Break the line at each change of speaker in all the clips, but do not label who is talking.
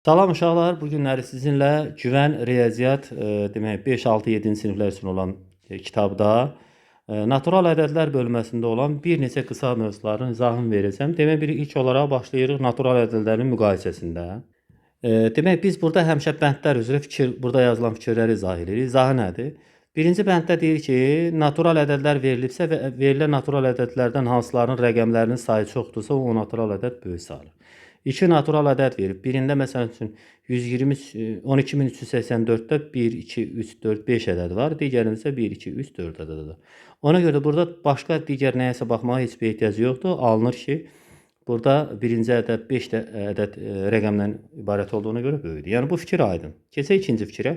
Salam uşaqlar, bu günləri sizinlə güvən riyaziyyat, demək 5, 6, 7-ci siniflər üçün olan kitabda natural ədədlər bölməsində olan bir neçə qısa mövzuların izahını verəcəm. Demək bir ilk olaraq başlayırıq natural ədədlərin müqayisəsində. Demək biz burada həmişə bəndlər üzrə burada yazılan fikirləri izah edirik. İzahı nədir? Birinci bənddə deyir ki, natural ədədlər verilibsə və verilən natural ədədlərdən hansılarının rəqəmlərinin sayı çoxdursa, o natural ədəd böyük sayılır. 2 natural ədəd verib. Birində məsəl üçün 12384-də 1, 2, 3, 4, 5 ədəd var. Digərində isə 1, 2, 3, 4 ədəd var. Ona görə də burada başqa digər nəyəsə baxmağa heç bir ehtiyac yoxdur. Alınır ki, burada birinci ədəd 5 ədəd rəqəmdən ibarət olduğuna görə böyükdür. Yəni bu fikir aydın. Keçək ikinci fikrə.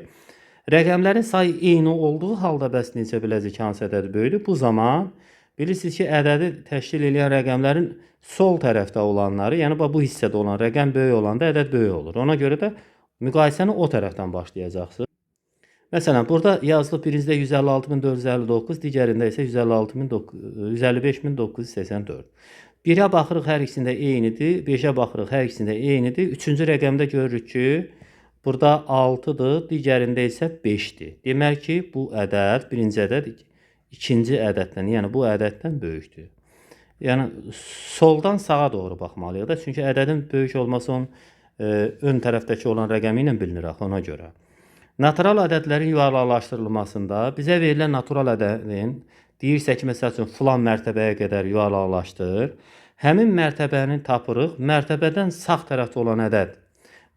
Rəqəmlərin sayı eyni olduğu halda bəs necə biləcək ki, hansı ədəd böyükdür? Bu zaman bilirsiniz ki, ədədi təşkil edən rəqəmlərin sol tərəfdə olanları, yəni bu hissədə olan rəqəm böyük olanda ədəd böyük olur. Ona görə də müqayisəni o tərəfdən başlayacaqsınız. Məsələn, burada yazılıb birincidə 156459, digərində isə 155984. 1-ə baxırıq, hər ikisində eynidir. 5-ə baxırıq, hər ikisində eynidir. Üçüncü rəqəmdə görürük ki, burada 6-dır, digərində isə 5-dir. Demək ki, bu ədəd, birinci ədəd ikinci ədəddən, yəni bu ədəddən böyükdür. Yəni soldan sağa doğru baxmalıyıq da. Çünki ədədin böyük olması onun ön tərəfdəki olan rəqəmi ilə bilinir axı, ona görə. Natural ədədlərin yuvarlaqlaşdırılmasında bizə verilən natural ədədin deyirsə ki, məsəl üçün filan mərtəbəyə qədər yuvarlaqlaşdır. Həmin mərtəbəni tapırıq. Mərtəbədən sağ tərəfdə olan ədəd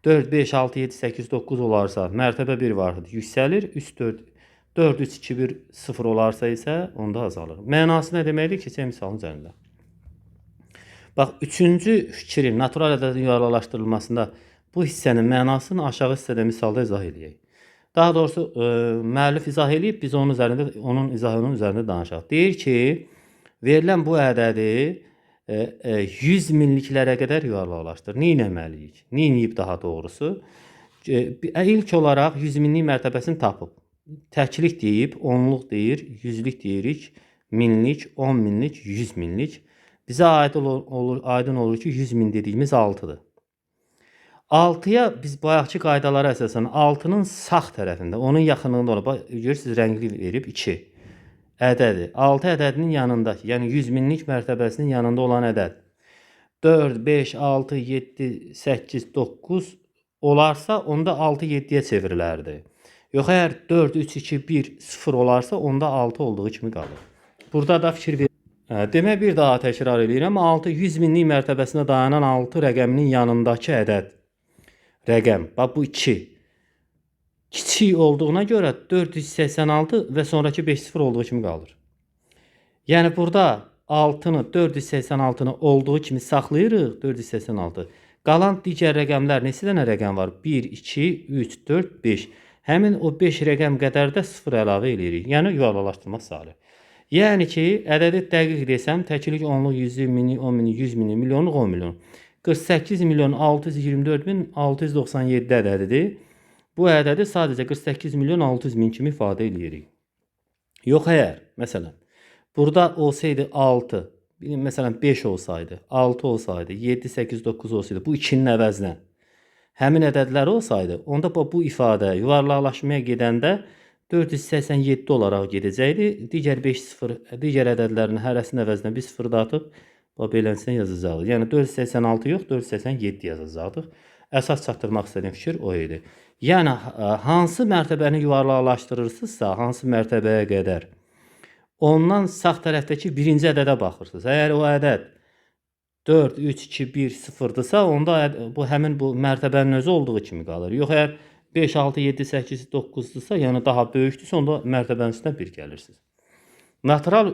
4, 5, 6, 7, 8, 9 olarsa, mərtəbə 1 vardır, yüksəlir. 3, 4, 4, 3, 2, 1, 0 olarsa isə onda azalır. Mənası nə deməkdir? Keçək misalın üzərində. Bax, üçüncü fikrin natural ədədin yuvarlaqlaşdırılmasında bu hissənin mənasını aşağı hissədə misalda izah edək. Daha doğrusu müəllif izah edib, biz onun izahının üzərində danışaq. Deyir ki, verilən bu ədədi 100 minliklərə qədər yuvarlaqlaşdır. Nə etməliyik? Nə edib daha doğrusu? İlk olaraq 100 minlik mərtəbəsini tapıb. Təklik deyib, onluq deyir, yüzlük deyirik, minlik, 10 minlik, 100 minlik. Bizə aydın olur ki, 100 min dediyimiz 6-dır. 6-ya biz bayaqki qaydalara əsasən 6-nın sağ tərəfində, onun yaxınlığında olur. Görürsünüz, rəngli verib 2 ədədi. 6 ədədinin yanındakı, yəni 100 minlik mərtəbəsinin yanında olan ədəd 4, 5, 6, 7, 8, 9 olarsa, onda 6, 7-yə çevrilərdi. Yox, əgər 4, 3, 2, 1, 0 olarsa, onda 6 olduğu kimi qalır. Burada da fikir verir. Demək, bir daha təkrar edirəm. 6, 100 minlik mərtəbəsində dayanan 6 rəqəminin yanındakı ədəd. Rəqəm, bax bu 2. Kiçik olduğuna görə 486 və sonraki 5 0 olduğu kimi qalır. Yəni burada 6-nı, 486-nı olduğu kimi saxlayırıq, 486. Qalan digər rəqəmlər, neçə dənə rəqəm var? 1, 2, 3, 4, 5. Həmin o 5 rəqəm qədər də 0 əlavə edirik. Yəni yuvarlaqlaşdırma sayılır. Yəni ki, ədədi dəqiq desəm, təklik, onluq, 100 minlik, 10 minlik, 100 minlik, milyonluq, 10 milyon. 48 milyon 624 bin 697 ədədidir. Bu ədədi sadəcə 48 milyon 600 min kimi ifadə edirik. Yox, əgər, məsələn, burada olsaydı 6, məsələn 5 olsaydı, 6 olsaydı, 7, 8, 9 olsaydı, bu 2-nin əvəzinə həmin ədədlər olsaydı, onda bu ifadə yuvarlaqlaşmaya gedəndə 487 olaraq gedəcəkdi. Digər 5 0, digər ədədlərin hərəsinin əvəzinə bir 0 da atıb beləsinə yazacaqdıq. Yəni 486 yox, 487 yazacaqdıq. Əsas çatdırmaq istədiyim fikir o idi. Yəni hansı mərtəbəni yuvarlaqlaşdırırsınızsa, hansı mərtəbəyə qədər, ondan sağ tərəfdəki birinci ədədə baxırsınız. Əgər o ədəd 4, 3, 2, 1, 0-dırsa, onda həmin bu mərtəbənin özü olduğu kimi qalır. Yox, əgər 5, 6, 7, 8, 9-dursa, yəni daha böyükdürsə, onda mərtəbənin üstünə 1 gəlirsiniz. Natural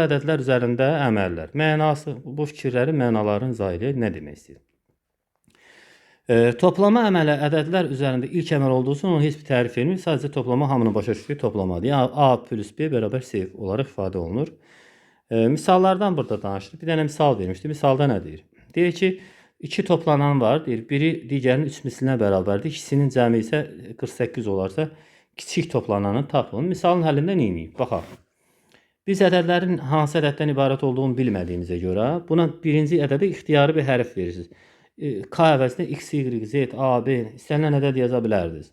ədədlər üzərində əməllər. Mənası, bu fikirlərin mənalarını izah edək, nə demək istəyir? Toplama əməli ədədlər üzərində ilk əməl olduğu üçün onun heç bir tərif vermir. Sadəcə toplama hamını başa düşdüyü toplamadır. Yəni A plus B bərabər C olaraq ifadə olunur. Misallardan burada danışır. Bir dənə misal vermişdi. Misalda nə deyir? Deyir ki, 2 toplanan var, deyir. Biri digərinin 3 mislinə bərabərdir. İkisinin cəmi isə 48 olarsa, kiçik toplananı tapın. Misalın həllində nə edeyik? Baxaq. Biz ədədlərin hansı ədəddən ibarət olduğunu bilmədiyimizə görə buna birinci ədədə ixtiyari bir hərf verirsiniz. K əvəzinə x, y, z, a, b istənilən ədəd yaza bilərdiniz.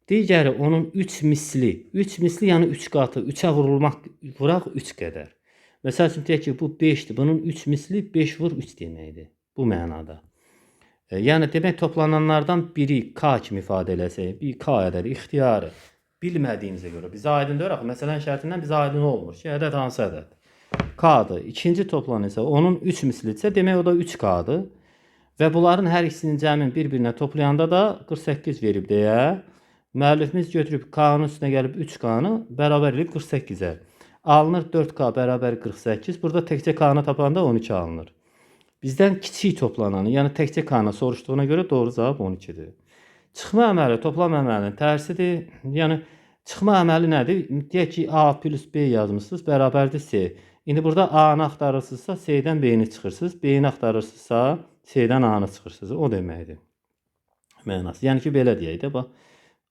Digəri onun 3 misli. 3 misli yəni 3 qatı. 3-ə vuraq 3 qədər. Məsəl üçün deyək ki, bu 5-dir. Bunun 3 misli 5 vur 3 deməkdir. Bu mənada. Yəni demək toplananlardan biri k kimi ifadə eləsək, bir k ədədi ixtiyarı bilmədiyimizə görə bizə aydın deyil axı. Məsələn şərtindən bizə aydın olmur ki, ədəd hansı ədəd? K-dır. İkinci toplanı isə onun 3 mislidirsə, demək o da 3k-dır. Və bunların hər ikisinin cəmin bir-birinə toplayanda da 48 verib deyə müəllifimiz götürüb k-nın üstünə gəlib 3k-nı bərabər edib 48-ə. Alınır 4k bərabər 48. Burada təkcə k-nı tapanda 12 alınır. Bizdən kiçik toplananı, yəni təkcə k-nı soruşduğuna görə doğru cavab 12-dir. Çıxma əməli toplam əməlinin tərsidir. Yəni çıxma əməli nədir? Deyək ki, a plus b yazmışsınız, bərabərdir c. İndi burada a-nı axtarırsınızsa c-dən b-ni çıxırsınız, b-ni axtarırsınızsa c-dən a-nı çıxırsınız. O deməkdir. Mənası. Yəni ki, belə deyək də, bax.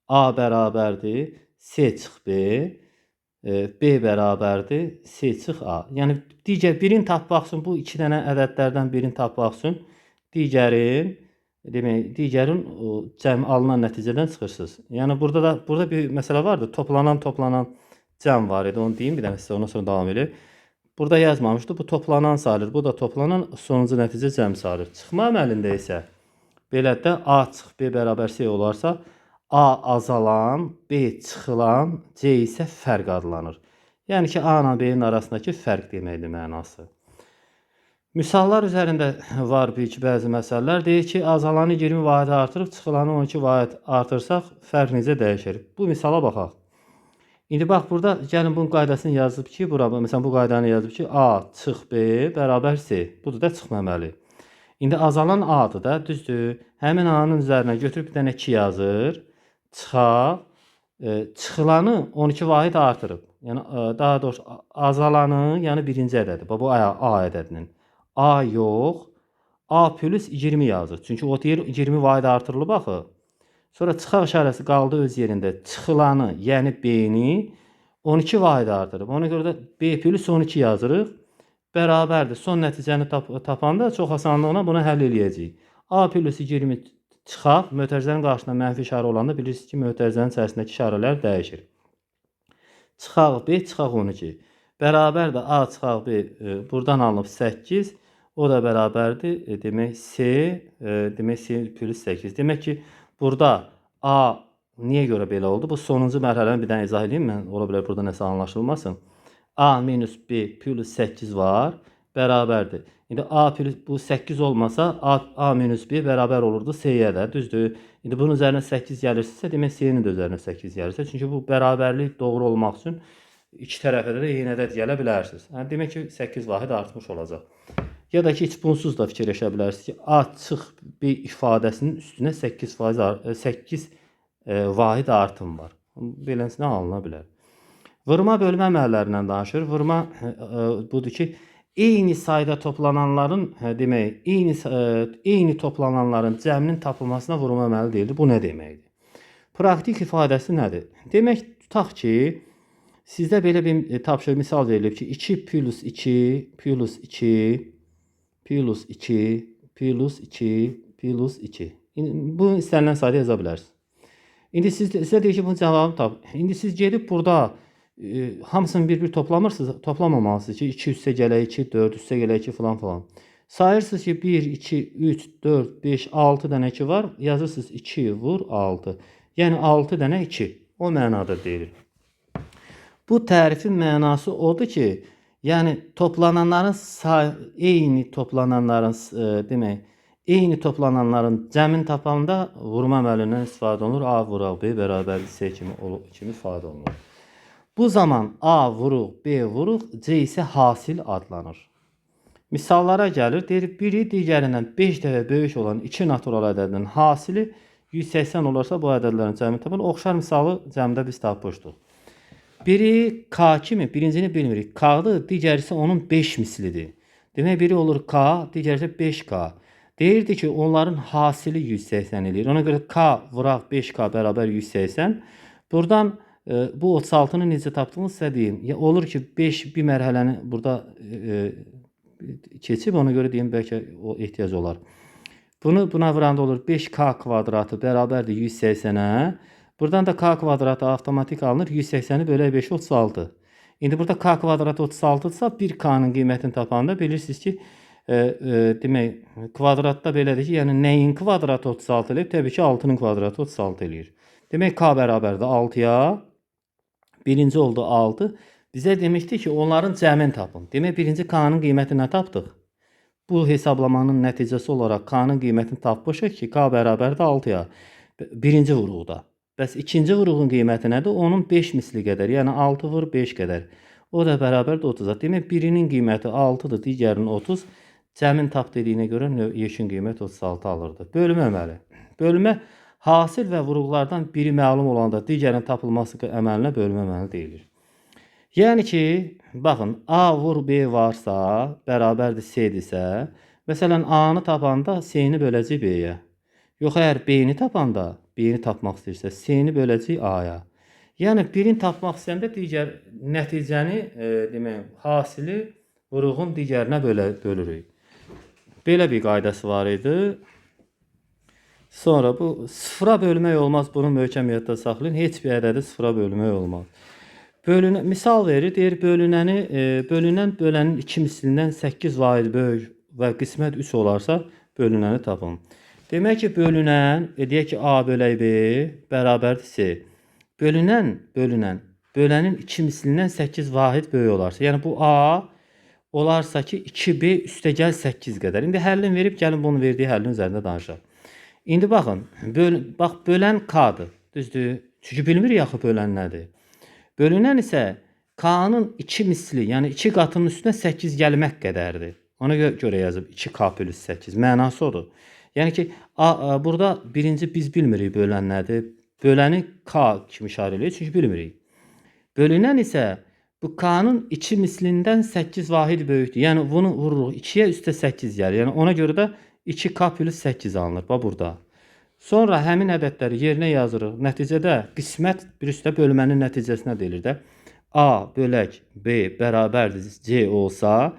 A bərabərdir c çıx b, b bərabərdir c çıx a. Yəni digər birini tap baxsın, bu iki dənə ədədlərdən birini tap baxsın, digərin cəm alınan nəticədən çıxırsınız. Yəni burada bir məsələ vardı. Toplanan cəm var idi. Onu deyim bir dənə sizə, ondan sonra davam edək. Burada yazmamışdı. Bu toplanan sayılır. Bu da toplanan sonuncu nəticə cəm sayılır. Çıxma əməlində isə belə də a çıx b bərabər c olarsa a azalan, b çıxılan, c isə fərq adlanır. Yəni ki, a ilə b-nin arasındakı fərq deməkdir mənası. Misallar üzərində var bəzi məsələlər. Deyir ki, azalanı 20 vahid artırıb, çıxılanı 12 vahid artırsaq, fərq necə dəyişir? Bu misala baxaq. İndi bax, burada gəlin bunun qaydasını yazıb ki, məsələn, bu qaydanı yazıb ki, a çıx b bərabər c. Budur da çıxma əməli. İndi azalan a-dır da, düzdür. Həmin a-nın üzərinə götürüb bir dənə 2 yazır. Çıxaq, çıxılanı 12 vahid artırıb. Yəni, daha doğrusu azalanı, yəni birinci ədədir. Bu a ədədinin. A yox, a plus 20 yazır. Çünki o deyir 20 vahid artırılıb axı. Sonra çıxaq işarəsi qaldı öz yerində. Çıxılanı, yəni b-ni 12 vahid artırıb. Ona görə də b plus 12 yazırıq. Bərabərdir. Son nəticəni tapanda çox asanlıqla bunu həll eləyəcəyik. A plus 20 çıxaq, mötərizənin qarşısında mənfi işarə olanda bilirsiniz ki, mötərizənin içərisindəki işarələr dəyişir. Çıxaq b, çıxaq 12. Bərabərdir a çıxaq b, buradan alınıb 8. O da bərabərdir, demək c plus 8. Demək ki, burada a niyə görə belə oldu? Bu sonuncu mərhələni bir dənə izah edeyim. Mən ola bilər burada nəsə anlaşılmasın. A minus b plus 8 var, bərabərdir. İndi a plus bu 8 olmasa a minus b bərabər olurdu c-yə də, düzdür? İndi bunun üzərinə 8 gəlirsə, demək c-nin də üzərinə 8 gəlirsə. Çünki bu bərabərlik doğru olmaq üçün iki tərəfə də eyni ədəd gələ bilərsiniz. Yəni, demək ki, 8 vahid artmış olacaq. Ya da ki, heç bunsuz da fikirləşə bilərsiniz ki, a çıx b ifadəsinin üstünə 8 vahid artım var. Beləsinə alına bilər. Vurma bölmə əməllərindən danışır. Vurma budur ki, eyni sayda toplananların demək, eyni toplananların cəminin tapılmasına vurma əməli deyildir. Bu nə deməkdir? Praktik ifadəsi nədir? Demək, tutaq ki, sizdə belə bir tapşırıq misal verilib ki, 2 plus 2 plus 2 plus 2 plus 2 plus 2. Bu istənilən sayda yaza bilərsiniz. İndi sizə deyir ki, bunun cavabını tap. İndi siz gedib burada hamısını bir toplamırsınız, toplamamalısınız ki, 2 üstə gələk 2, 4 üstə gələk 2 falan falan. Sayırsınız ki, 1, 2, 3, 4, 5, 6 dənə 2 var. Yazırsınız 2 vur 6. Yəni 6 dənə 2. O mənada deyilir. Bu tərifin mənası odur ki, yəni toplananların eyni toplananların cəmin tapanda vurma əməlindən istifadə olunur. A vuraq B bərabər C kimi ifadə olunur. Bu zaman A vuruq, B vuruq, C isə hasil adlanır. Misallara gəlir. Deyir, biri digərindən 5 dəfə böyük olan 2 natural ədədinin hasili 180 olarsa bu ədədlərin cəmi tapın. Oxşar misalı cəmdə biz tapmışdıq. Biri K kimi, birincini bilmirik. K'dır, digəri isə onun 5 mislidir. Demək, biri olur K, digəri isə 5K. Deyirdi ki, onların hasili 180 edir. Ona görə K vuraq 5K bərabər 180. Buradan bu 36-nı necə tapdığınızsa deyim. Olur ki, 5 bir mərhələni burada keçib, ona görə deyim, bəlkə o ehtiyac olar. Bunu buna vuranda olur 5k kvadratı bərabərdir 180-ə. Buradan da k kvadratı avtomatik alınır. 180-i bölək 5 36. İndi burada k kvadratı 36-dırsa 1k-nın qiymətini tapanda bilirsiniz ki, demək kvadratda belədir ki, yəni nəyin kvadratı 36 eləyir? Təbii ki, 6-nın kvadratı 36 eləyir. Demək k bərabərdir 6-ya. Birinci oldu 6. Bizə demişdi ki, onların cəmini tapın. Demək birinci k-nın qiymətini nə tapdıq? Bu hesablamanın nəticəsi olaraq k-nın qiymətini tapmışıq ki, k bərabərdir 6-ya. Birinci vuruqda. Bəs ikinci vuruğun qiyməti nədir? Onun 5 misli qədər. Yəni 6 vur 5 qədər. O da bərabərdir 30-a. Demək birinin qiyməti 6-dır, digərinin 30. Cəmin tap dediyinə görə yekun qiymət 36 alırdı. Bölmə əməli. Bölmə hasil və vuruqlardan biri məlum olanda digərinin tapılması əməlinə bölmə əməli deyilir. Yəni ki, baxın, A vur B varsa, bərabərdir C-dirsə, məsələn, A-nı tapanda C-ni böləcək B-yə. Yox, əgər B-ni tapanda, B-ni tapmaq istəyirsə, C-ni böləcək A-ya. Yəni, birini tapmaq istəyəndə digər nəticəni, demək, hasili vuruğun digərinə bölürük. Belə bir qaydası var idi. Sonra bu sıfıra bölmək olmaz, bunu möhkəm yadda saxlayın. Heç bir ədədi sıfıra bölmək olmaz. Misal verir, deyir bölünən bölənin 2 mislindən 8 vahid böyük və qismət 3 olarsa bölünəni tapın. Demək ki, bölünən, deyək ki, A bölək B bərabərdir C. Bölənin 2 mislindən 8 vahid böyük olarsa, yəni bu A olarsa ki, 2B üstəgəl 8 qədər. İndi həllini verib, gəlin bunu verdiyi həllin üzərində danışaq. İndi baxın, bölən K-dır, düzdür? Çünki bilmir yaxı bölən nədir? Bölünən isə K-nın 2 misli, yəni 2 qatının üstünə 8 gəlmək qədərdir. Ona görə yazıb 2K plus 8. Mənası odur. Yəni ki, burada birinci biz bilmirik bölən nədir. Böləni K kimi işarə edirik, çünki bilmirik. Bölünən isə bu K-nın 2 mislindən 8 vahid böyükdür. Yəni bunu vururuq 2-yə üstə 8 gəlir. Yəni ona görə də 2K plus 8 alınır. Bax burada. Sonra həmin ədədləri yerinə yazırıq. Nəticədə qismət bir üstə bölmənin nəticəsinə deyilir də. A bölək B bərabərdir C olsa,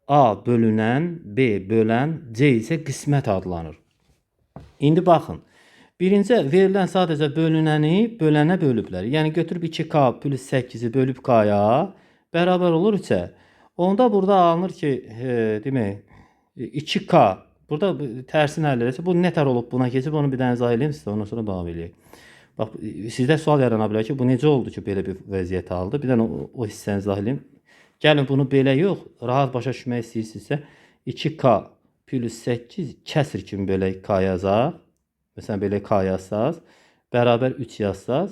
A bölünən B bölən C isə qismət adlanır. İndi baxın. Birinci verilən sadəcə bölünəni bölənə bölüblər. Yəni götürüb 2K plus 8-i bölüb K-ya bərabər olur 3-ə. Onda burada alınır ki, demək 2K. Burada tərsini həll edəsə, bu nətər olub buna keçib, onu bir dənə izah edeyim sizə, ondan sonra davam edək. Bax, sizdə sual yarana bilər ki, bu necə oldu ki, belə bir vəziyyət aldı? Bir dənə o hissəni izah edeyim. Gəlin bunu belə yox, rahat başa düşmək istəyirsinizsə, 2K plus 8 kəsr kimi belə K yazaq. Məsələn, belə K yazsaz, bərabər 3 yazsaz.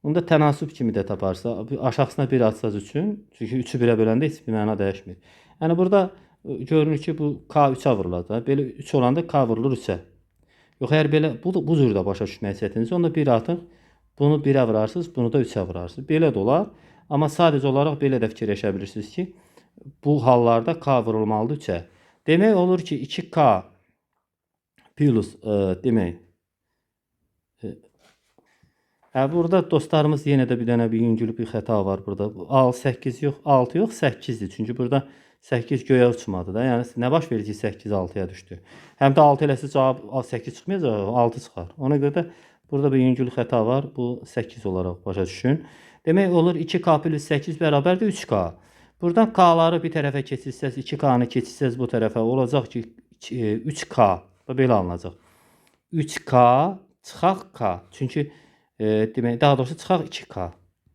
Onda tənasüb kimi də taparsa, aşağısına 1 atsaz üçün, çünki 3-ü 1-ə böləndə heç bir məna dəyişmir. Yəni burada görünür ki, bu K 3-ə vurulacaq. Belə 3 olanda K vurulur 3-ə. Yox, əgər belə bu cürdə başa düşmək istəyirsiniz, onda 1 atın, bunu 1-ə vurarsınız, bunu da 3-ə vurarsınız. Belə də olar. Amma sadəcə olaraq belə də fikirləşə bilirsiniz ki, bu hallarda K vurulmalıdır 3-ə. Demək olur ki, 2K plus demək. Burada dostlarımız yenə də bir dənə bir yüngül bir xəta var burada. 8 yox, 6 yox, 8-dir. Çünki burada 8 göyə uçmadı da. Yəni nə baş verir ki, 8 6-ya düşdü. Həm də 6 eləsə cavab 8 çıxmayacaq, 6 çıxar. Ona görə də burada bir yüngül xəta var. Bu 8 olaraq başa düşün. Demək olur 2K plus 8 bərabərdir 3K. Buradan K-ları bir tərəfə keçirsəz, 2K-nı keçirsəz bu tərəfə olacaq ki 3K. Belə alınacaq. 3K çıxaq K. Çünki demək, daha doğrusu çıxaq 2K.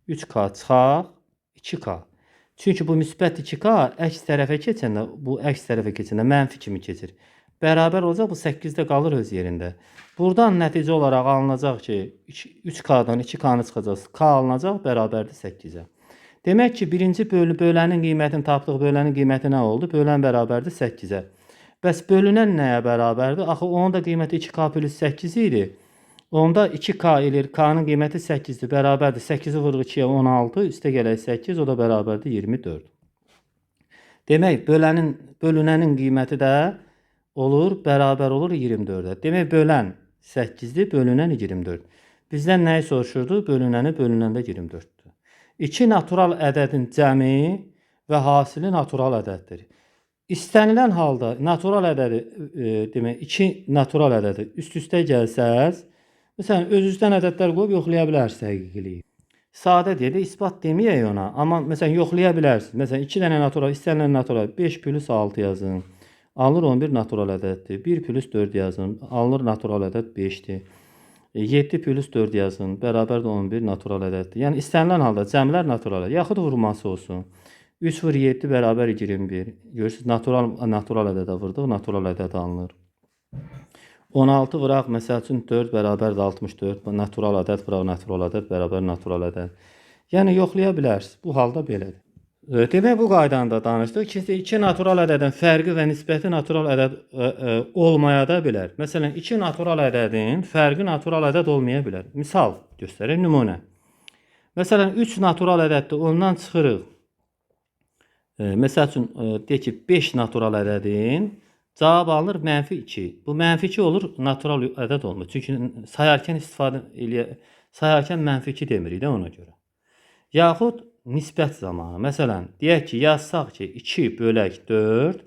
3K çıxaq 2K. Çünki bu müsbət 2K əks tərəfə keçəndə, bu əks tərəfə keçəndə mənfi kimi keçir. Bərabər olacaq, bu 8-də qalır öz yerində. Buradan nəticə olaraq alınacaq ki, 3K-dan 2K-nı çıxacaq, K alınacaq, bərabərdir 8-ə. Demək ki, birinci bölənin qiymətini tapdıq, bölənin qiyməti nə oldu? Bölən bərabərdir 8-ə. Bəs bölünən nəyə bərabərdir? Axı onun da qiyməti 2K plus 8 idi. Onda 2K eləyir, K-nın qiyməti 8-dir, bərabərdir. 8-i vuruq 2-yə 16, üstə gələk 8, o da bərabərdir 24. Demək, bölünənin qiyməti də olur, bərabər olur 24-ə. Demək, bölən 8-dir, bölünən 24. Bizdən nəyi soruşurdu? Bölünəni bölünəndə 24-dür. İki natural ədədin cəmi və hasili natural ədəddir. İstənilən halda natural ədədi demək 2 natural ədədi üst-üstə gəlsəz, məsələn öz-üstdən ədədlər qoyub yoxlaya bilərsiniz həqiqiliyi. Sadə deyə də isbat deməyək ona, amma məsələn yoxlaya bilərsiniz. Məsələn 2 dənə natural, istənilən natural 5 + 6 yazın. Alınır 11 natural ədəddir. 1 + 4 yazın. Alınır natural ədəd 5-dir. 7 + 4 yazın. Bərabər də 11 natural ədəddir. Yəni istənilən halda cəmlər natural ədəd, yaxud vurması olsun. 3 × 7 bərabər 21. Görürsünüz, natural ədədə vurdıq, natural ədəd alınır. 16 vuraq, məsəl üçün 4 bərabər də 64. Natural ədəd vuraq, natural ədəd bərabər natural ədəd. Yəni yoxlaya bilərsiniz. Bu halda belədir. Demək bu qaydanı da danışdıq. İki natural ədədin fərqi və nisbəti natural ədəd olmaya da bilər. Məsələn, 2 natural ədədin fərqi natural ədəd olmaya bilər. Misal göstərir, nümunə. Məsələn, 3 natural ədəddir, ondan çıxırıq. Məsəl üçün, deyək ki, 5 natural ədədin cavab alınır -2. Bu -2 olur, natural ədəd olmur. Çünki sayarkən sayarkən -2 demirik də ona görə. Yaxud nisbət zamanı. Məsələn, deyək ki, yazsaq ki, 2 × 4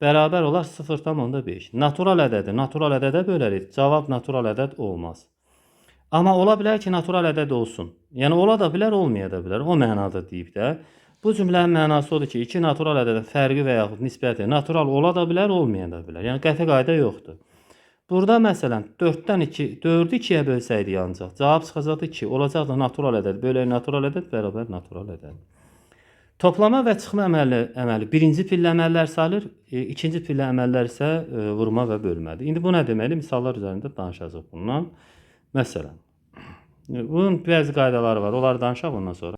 bərabər olar 0,5. Natural ədədə bölərik. Cavab natural ədəd olmaz. Amma ola bilər ki, natural ədəd olsun. Yəni ola da bilər, olmaya da bilər. O mənada deyib də. Bu cümlənin mənası odur ki, 2 natural ədədin fərqi və yaxud nisbəti natural ola da bilər, olmaya da bilər. Yəni qəti qayda yoxdur. Burada məsələn 4-dən 4-ü 2-yə bölsəydik ancaq cavab çıxacaqdı 2. Olacaqdı natural ədəd bölək natural ədəd bərabər natural ədəd. Toplama və çıxma əməli birinci pillə əməllər sayılır, ikinci pillə əməllər isə vurma və bölmədir. İndi bu nə deməli? Misallar üzərində danışacağıq bundan. Məsələn, bunun bəzi qaydaları var, onları danışaq ondan sonra.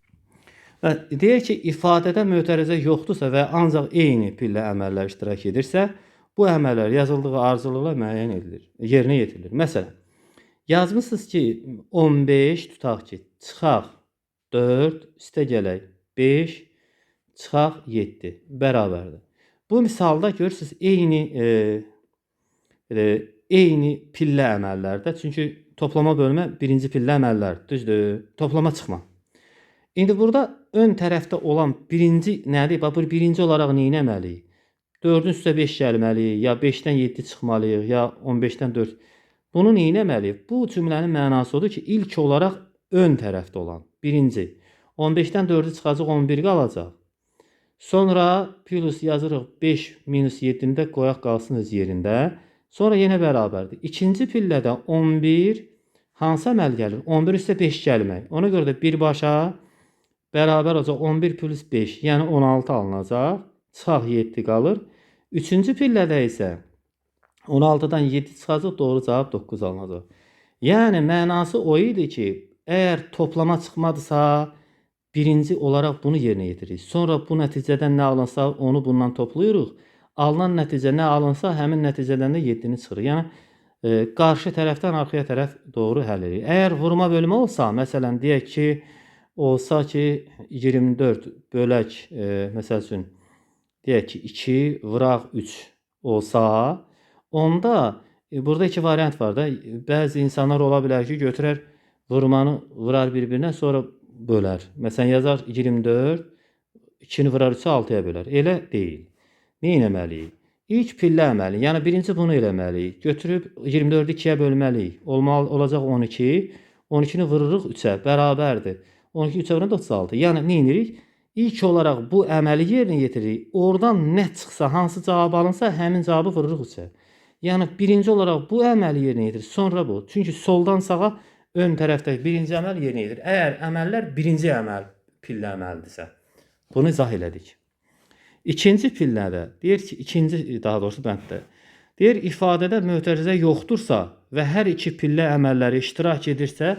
Və deyək ki, ifadədə mötərizə yoxdursa və ancaq eyni pillə əməllər iştirak edirsə, bu əməllər yazıldığı ardıcıllıqla müəyyən edilir, yerinə yetirilir. Məsələn, yazmısınız ki, 15 tutaq ki, çıxaq 4, üstə gələk 5, çıxaq 7 bərabərdir. Bu misalda görürsünüz eyni pillə əməllərdə, çünki toplama bölmə birinci pillə əməllər, düzdür? Toplama çıxma. İndi burada ön tərəfdə olan birinci nədir? Bu birinci olaraq nə etməliyik? 4-ün üstə 5 gəlməliyik, ya 5-dən 7 çıxmalıyıq, ya 15-dən 4. Bunu nə etməliyik? Bu cümlənin mənası odur ki, ilk olaraq ön tərəfdə olan birinci. 15-dən 4-ü çıxacaq, 11 qalacaq. Sonra plus yazırıq 5 - 7-ni də qoyaq qalsın öz yerində. Sonra yenə bərabərdir. İkinci pillədə 11 hansı əməl gəlir? 11 üstə 5 gəlmək. Ona görə də birbaşa bərabər olacaq 11 + 5, yəni 16 alınacaq. Çıxaq 7 qalır. Üçüncü pillədə isə 16-dan 7 çıxacaq, doğru cavab 9 alınacaq. Yəni mənası o idi ki, əgər toplama çıxmadırsa, birinci olaraq bunu yerinə yetiririk. Sonra bu nəticədən nə alınsa, onu bundan toplayırıq. Alınan nəticə nə alınsa, həmin nəticədən də 7-ni çıxırıq. Yəni qarşı tərəfdən arxaya tərəf doğru həll edirik. Əgər vurma bölmə olsa, məsələn deyək ki, olsa ki 24 bölək, məsəl üçün deyək ki 2 vuraq 3 olsa, onda burada iki variant var da. Bəzi insanlar ola bilər ki, götürər vurmanı vurar bir-birinə, sonra bölər. Məsələn yazar 24, 2-ni vurar 3-ə 6-ya bölər. Elə deyil. Nə etməliyik? İlk pillə əməli, yəni birinci bunu eləməliyik. Götürüb 24-ü 2-yə bölməliyik. Olacaq 12. 12-ni vururuq 3-ə, bərabərdir. 12 3-ə vuranda 36. Yəni nə edirik? İlk olaraq bu əməli yerinə yetiririk. Oradan nə çıxsa, hansı cavab alınsa, həmin cavabı vururuq 3-ə. Yəni birinci olaraq bu əməli yerinə yetirir, sonra bu. Çünki soldan sağa ön tərəfdə birinci əməl yerinə yetirir. Əgər əməllər birinci əməl, pillə əməldirsə. Bunu izah elədik. İkinci pillədə, deyir ki, daha doğrusu bənddə, deyir ifadədə mötərizə yoxdursa və hər iki pillə əməlləri iştirak edirsə,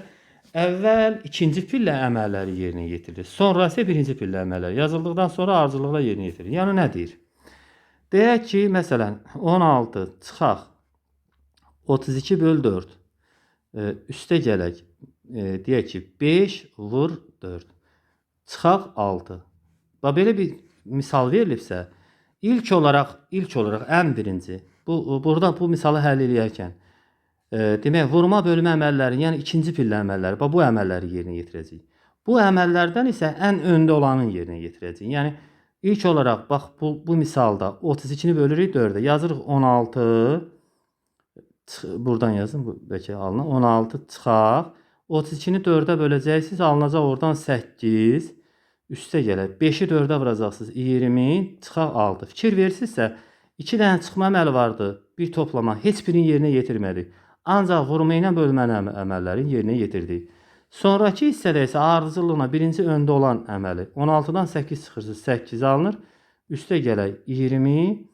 əvvəl ikinci pillə əməlləri yerinə yetirilir. Sonra isə birinci pillə əməlləri yazıldıqdan sonra ardıcılıqla yerinə yetirilir. Yəni nə deyir? Deyək ki, məsələn 16 çıxaq 32 böl 4 üstə gələk, deyək ki 5 vur 4 çıxaq 6. Belə bir misal verilibsə, ilk olaraq ən birinci, burada bu misalı həll edərkən, demək vurma bölmə əməlləri, yəni ikinci pillə əməlləri, bu əməlləri yerinə yetirəcəyik. Bu əməllərdən isə ən öndə olanın yerinə yetirəcəyik. Yəni İlk olaraq bax bu misalda 32-ni bölürük 4-ə. Yazırıq 16. Buradan yazın bu bəlkə alına. 16 çıxaq. 32-ni 4-ə böləcəksiniz. Alınacaq oradan 8. Üstə gələk. 5-i 4-ə vuracaqsınız. 20 çıxaq 6. Fikir versinizsə 2 dənə çıxma əməli vardı. Bir toplama. Heç birinin yerinə yetirmədik. Ancaq vurma ilə bölmənin əməllərini yerinə yetirdik. Sonrakı hissədə isə ardıcıllığına birinci öndə olan əməli. 16-dan 8 çıxırsınız. 8 alınır. Üstə gələk 20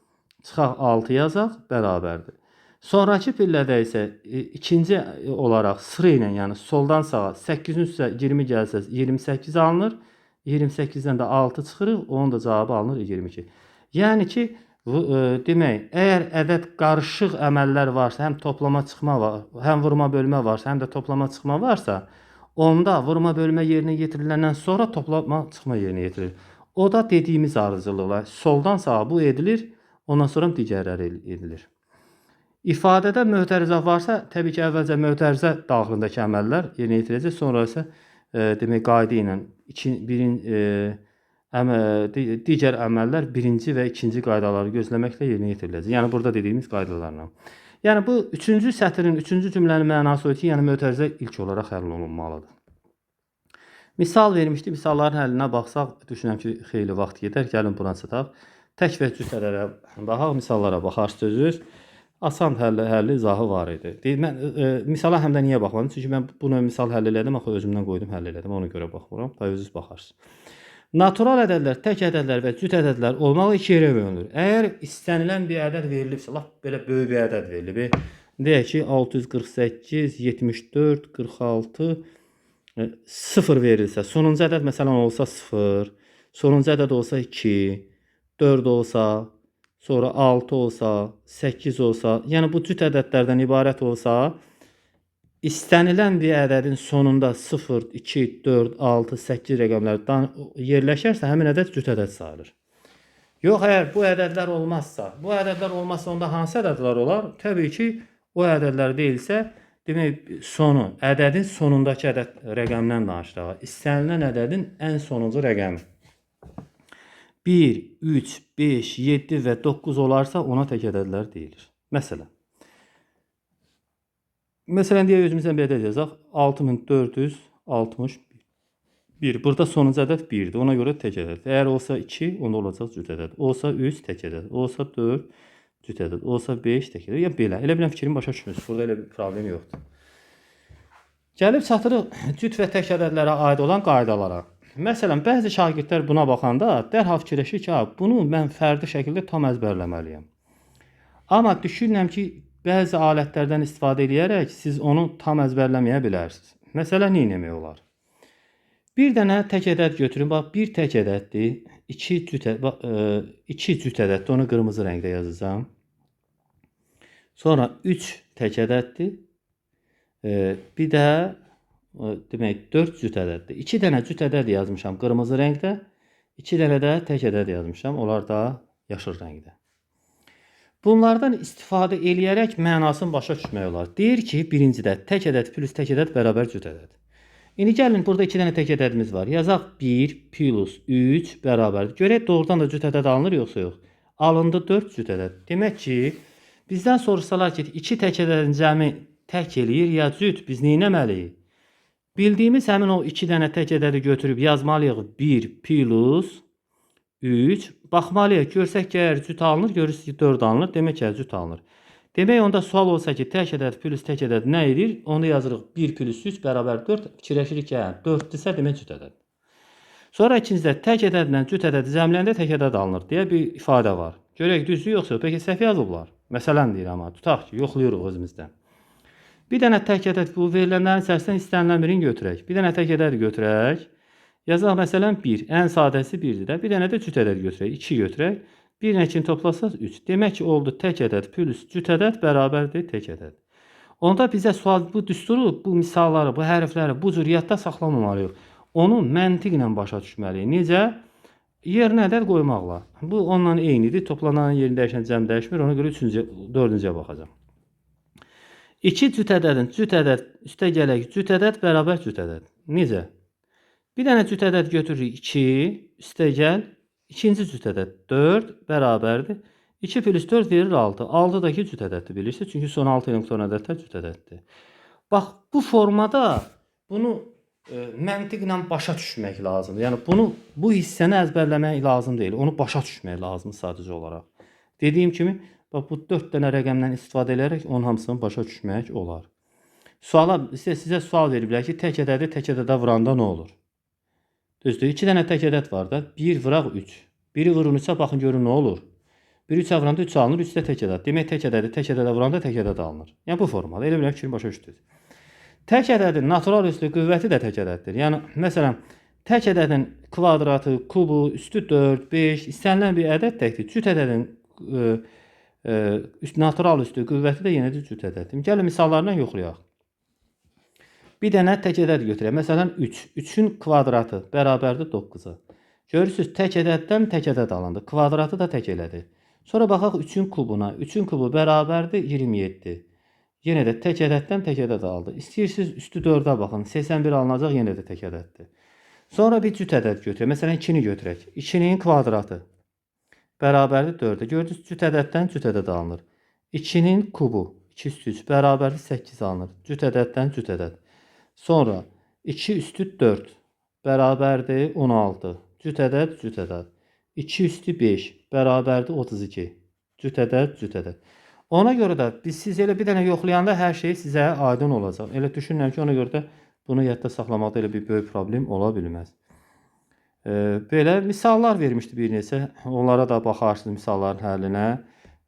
çıxaq 6 yazaq. Bərabərdir. Sonrakı pillədə isə ikinci olaraq sıra ilə, yəni soldan sağa 8-in üstə 20 gəlsə 28 alınır. 28-dən də 6 çıxırıq. Onun da cavabı alınır 22. Yəni ki, demək, əgər ədəd qarışıq əməllər varsa, həm toplama çıxma var, həm vurma bölmə varsa, həm də toplama çıxma varsa, onda vurma bölmə yerinə yetiriləndən sonra toplama çıxma yerinə yetirilir. O da dediyimiz ardıcıllıqlar. Soldan sağa bu edilir, ondan sonra digərləri edilir. İfadədə mötərizə varsa, təbii ki, əvvəlcə mötərizə daxilindəki əməllər yerinə yetirəcək, sonra isə demək qayda ilə digər əməllər birinci və ikinci qaydaları gözləməklə yerinə yetiriləcək. Yəni burada dediyimiz qaydalarla. Yəni bu 3-cü sətrin 3-cü cümlənin mənası o ki, yəni mötərizə ilk olaraq həll olunmalıdır. Misal vermişdi. Misalların həllinə baxsaq, düşünürəm ki, xeyli vaxt gedər. Gəlin buna çataq. Tək və cüt ədədlərə baxaq, misallara baxarsınız. Asan həlli izahı var idi. Mən misala həm də niyə baxmadım? Çünki mən bunu misal həll elədim, axı özümdən qoydum, həll elədim. Ona görə baxmıram. Da özünüz baxarsınız. Natural ədədlər, tək ədədlər və cüt ədədlər olmalı iki yerə bölünür. Əgər istənilən bir ədəd verilibsə, lap belə böyük bir ədəd verilib. Deyək ki, 648, 74, 46, 0 verilsə, sonuncu ədəd məsələn olsa 0, sonuncu ədəd olsa 2, 4 olsa, sonra 6 olsa, 8 olsa, yəni bu cüt ədədlərdən ibarət olsa, istənilən bir ədədin sonunda 0, 2, 4, 6, 8 rəqəmlər yerləşərsə, həmin ədəd cüt ədəd sayılır. Yox, əgər bu ədədlər olmazsa, onda hansı ədədlər olar? Təbii ki, o ədədlər deyilsə, demək, sonu, ədədin sonundakı ədəd rəqəmdən danışırıq. İstənilən ədədin ən sonuncu rəqəmi. 1, 3, 5, 7 və 9 olarsa ona tək ədədlər deyilir. Məsələn, deyək özümüzdən bir ədəd yazaq. 6461. Burada sonuncu ədəd 1-dir. Ona görə tək ədəd. Əgər olsa 2, onda olacaq cüt ədəd. Olsa 3, tək ədəd. Olsa 4, cüt ədəd. Olsa 5, tək ədəd. Yəni belə. Elə bilən fikrim başa düşmürsünüz. Burada elə bir problem yoxdur. Gəlib çatırıq cüt və tək ədədlərə aid olan qaydalara. Məsələn, bəzi şagirdlər buna baxanda dərhal fikirləşir ki, bunu mən fərdi şəkildə tam əzbərləməliyəm. Amma düşünürəm ki, bəzi alətlərdən istifadə edərək siz onu tam əzbərləməyə bilərsiniz. Məsələn, nə etmək olar? Bir dənə tək ədəd götürün. Bax, bir tək ədəddir. 2 cüt ədəddir. Onu qırmızı rəngdə yazacağım. Sonra 3 tək ədəddir. Bir də demək 4 cüt ədəddir. 2 dənə cüt ədəd yazmışam qırmızı rəngdə. 2 dənə də tək ədəd yazmışam. Onlar da yaşıl rəngdə. Bunlardan istifadə eləyərək mənasını başa düşmək olar. Deyir ki, birincidə tək ədəd plus tək ədəd bərabər cüt ədəd. İndi gəlin, burada 2 dənə tək ədədimiz var. Yazaq 1 plus 3 bərabərdir. Görək, doğrudan da cüt ədəd alınır, yoxsa yox? Alındı 4 cüt ədəd. Demək ki, bizdən soruşsalar ki, 2 tək ədədin cəmi tək eləyir ya cüt, biz nə etməliyik? Bildiyimiz həmin o 2 dənə tək ədədi götürüb yazmalıyıq 1 plus 3. Baxmalıyıq, görsək ki, əgər cüt alınır, görürsünüz ki, 4 alınır. Demək ki, cüt alınır. Demək, onda sual olsa ki, tək ədəd plus tək ədəd nə edir? Onu yazırıq 1 plus 3 bərabər 4. Fikirləşirik ki, 4-dirsə demək cüt ədəd. Sonra ikincidə tək ədədlə cüt ədədi cəmləndə tək ədəd alınır deyə bir ifadə var. Görək, düzdür yoxsa? Peki səhv yazıblar. Məsələn deyir, amma tutaq ki, yoxlayırıq özümüzdən. Bir dənə tək ədəd bu verilənlərin içərisindən istənilən birini götürək. Bir dənə tək ədəd götürək. Yazaq məsələn 1. Ən sadəsi 1-dir də. Bir dənə də cüt ədəd götürək. 2 götürək. 1 ilə 2-ni toplasaq 3. Demək ki, oldu tək ədəd plus cüt ədəd bərabərdir tək ədəd. Onda bizə sual bu düsturu, bu misalları, bu hərfləri bu cür yadda saxlamamalıyıq. Onu məntiqlə başa düşməliyik. Necə? Yerinə ədəd qoymaqla. Bu onunla eynidir. Toplanan yerini dəyişən cəm dəyişmir. Ona görə 4-cüyə baxacağam. 2 cüt ədədin cüt ədəd üstə gələk cüt ədəd bərabər cüt ədəd. Necə? Bir dənə cüt ədəd götürürük 2, üstə gəl İkinci cüt ədəd 4 bərabərdir. 2 plus 4 verir 6. 6 da 2 cüt ədəddir bilirsiniz. Çünki son 6 elektron ədədlər cüt ədəddir. Bax bu formada bunu məntiqlə başa düşmək lazımdır. Yəni bu hissəni əzbərləmək lazım deyil. Onu başa düşmək lazımdır sadəcə olaraq. Dediyim kimi bax bu 4 dənə rəqəmdən istifadə edərək onun hamısını başa düşmək olar. Suala sizə sual veriblər ki, tək ədədi tək ədədə vuranda nə olur? Düzdür, 2 dənə tək ədəd var da. 1 vuraq 3. 1-i vurun 3-ə baxın görün nə olur? 1 3-ə vuranda 3 alınır, 3 də tək ədəd. Demək tək ədədə vuranda tək ədəd alınır. Yəni bu formada elə bilək fikrini başa düşdünüz. Tək ədədin natural üstü qüvvəti də tək ədəddir. Yəni məsələn, tək ədədin kvadratı, kubu, üstü 4, 5 istənilən bir ədəd təkdir. Cüt ədədin natural üstü qüvvəti də yenə də cüt ədəddir. Gəlin misallarla yoxlayaq. Bir dənə tək ədəd götürək. Məsələn 3. 3-ün kvadratı bərabərdir 9-a. Görürsüz, tək ədəddən tək ədəd alındı. Kvadratı da tək elədi. Sonra baxaq 3-ün kubuna. 3-ün kubu bərabərdir 27. Yenə də tək ədəddən tək ədəd aldı. İstəyirsiniz üstü 4-ə baxın. 81 alınacaq, yenə də tək ədəddir. Sonra bir cüt ədəd götürək. Məsələn 2-ni götürək. 2-nin kvadratı bərabərdir 4-ə. Gördünüz, cüt ədəddən cüt ədəd alınır. 2-nin kubu 2 üstü 3 bərabərdir 8 alınır. Cüt ədəddən cüt ədəd. Sonra 2 üstü 4 bərabərdir 16. Cüt ədəd, cüt ədəd. 2 üstü 5 bərabərdir 32. Cüt ədəd, cüt ədəd. Ona görə də siz elə bir dənə yoxlayanda hər şey sizə aydın olacaq. Elə düşünürəm ki, ona görə də bunu yadda saxlamaqda elə bir böyük problem ola bilməz. Belə misallar vermişdi bir neçə. Onlara da baxarsınız misalların həllinə.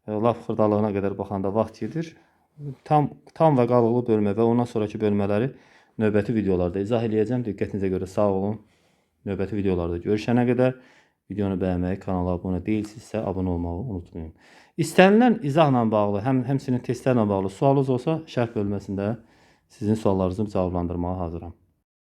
Laf xırdalığına qədər baxanda vaxt gedir. Tam və qalıqlı bölmə və ondan sonraki bölmələri növbəti videolarda izah edəcəm. Diqqətinizə görə sağ olun. Növbəti videolarda görüşənə qədər videonu bəyənməyi, kanala abunə deyilsinizsə abunə olmağı unutmayın. İstənilən izahla bağlı, həmçinin testlərlə bağlı sualınız olsa şərh bölməsində sizin suallarınızı cavablandırmağa hazıram.